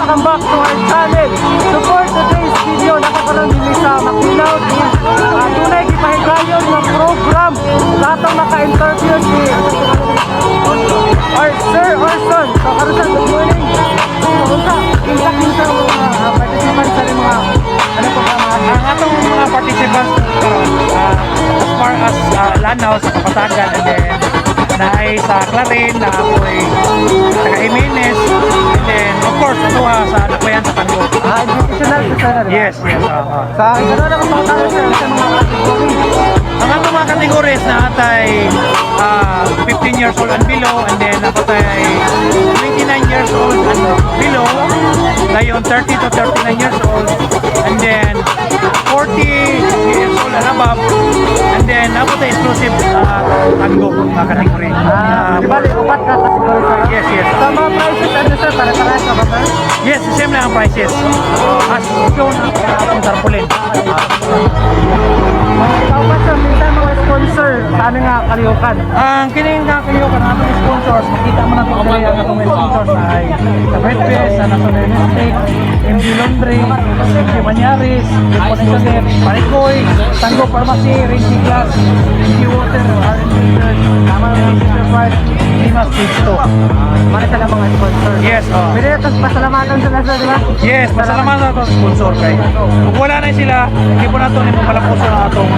welcome back to our channel. So for today's video, nakakaroon din sa Makilaw din. Tunay gipahigayon ng program. Gatong naka-interview si Sir Orson. So karusan, good morning. Kinsa mga participants sa mga programa? Ang atong mga participants karon as far as Lanao sa Kapatagan, and then naay sa Clarin, na ako'y taga Jimenez, and then of course ito sa Nakbayan sa Tango. Educational sa sir. Yes. Sa gano'n na kapatagan sir sa mga kategory. Ang atong mga categories na atay 15 years old and below, and then ako tay 29 years old and below, ngayon 30 to 39 years old, and then 40 years old and above, and then ako tay exclusive Tango mga category. Di ba, upat ka kategory sir? Yes. Sa mga prices, ano sir, para-para sa ba sir? Yes, same lang ang prices. As shown ang tarpaulin. Ikaw ba sir, minsan mga sponsor sa aming kaliukan? Ang kining kakayukan ng atong sponsors, makita mo na ito ang mga atong sponsors na ay sa Breadfest, sa National Estate, MD Laundry, MD Manyaris, Connection, Parikoy, Tango Pharmacy, Racing Glass, MD Water, R&D Church, Tama ng Enterprise, Limas Page 2. Mga sila mga sponsor. Yes, Pwede ito pasalamatan sila sir, di ba? yes, pasalamatan na ito ang sponsor kay. Kung wala na sila, hindi po na ito malapuso ng atong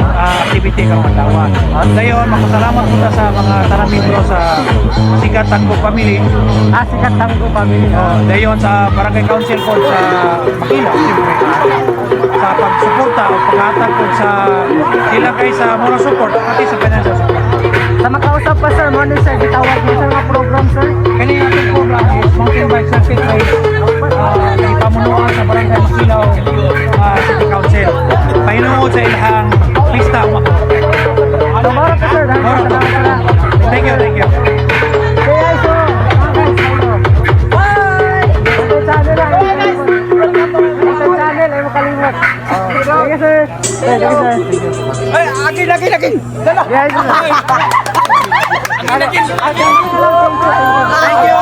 activity kang magdawan. At ngayon, makasalamat po sa mga taramibro sa Sikat Tango Family. Sikat Tango Family. Ngayon sa Barangay Council po sa Makilaw, siyempre. Sa pagsuporta o paghatag po sa ilang kayo sa moral support, pati sa financial support. Sa makausap pa sir, morning sir, gitawag mo sa mga program sir? Kaya ating program is Mountain Bike Circuit Race, ipamunuan sa Barangay Makilaw City Council. Pahinuod sa ilahang pista umako. So, mara ka sir, Thank you. kaya so, bye! Ito channel lang. Ito channel, ay makalimot. Sige sir. Sige sir. Ay, agin! Dala! Yes sir. Agin! Thank you.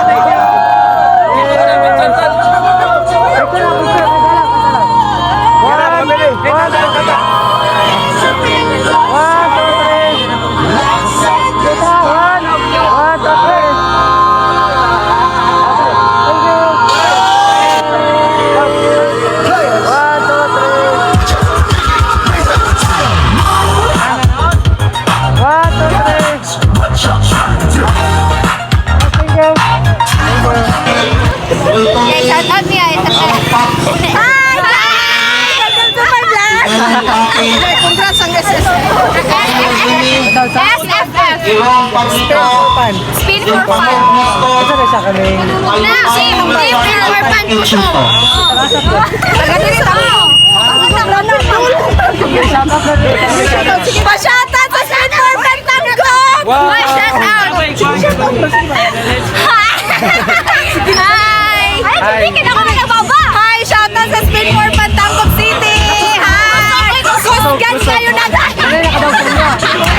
Shout out niya ito. Hi! Welcome to my vlog! Congrats ang SSF! SFF! Spin for fun! Ito na siya kami. Na! Spin for fun po siya! Taga-dirita mo! Pa-shoutout sa Spin for Fun Tango! Pa-shoutout! Hi! Hi! Ay, hindi ka na ako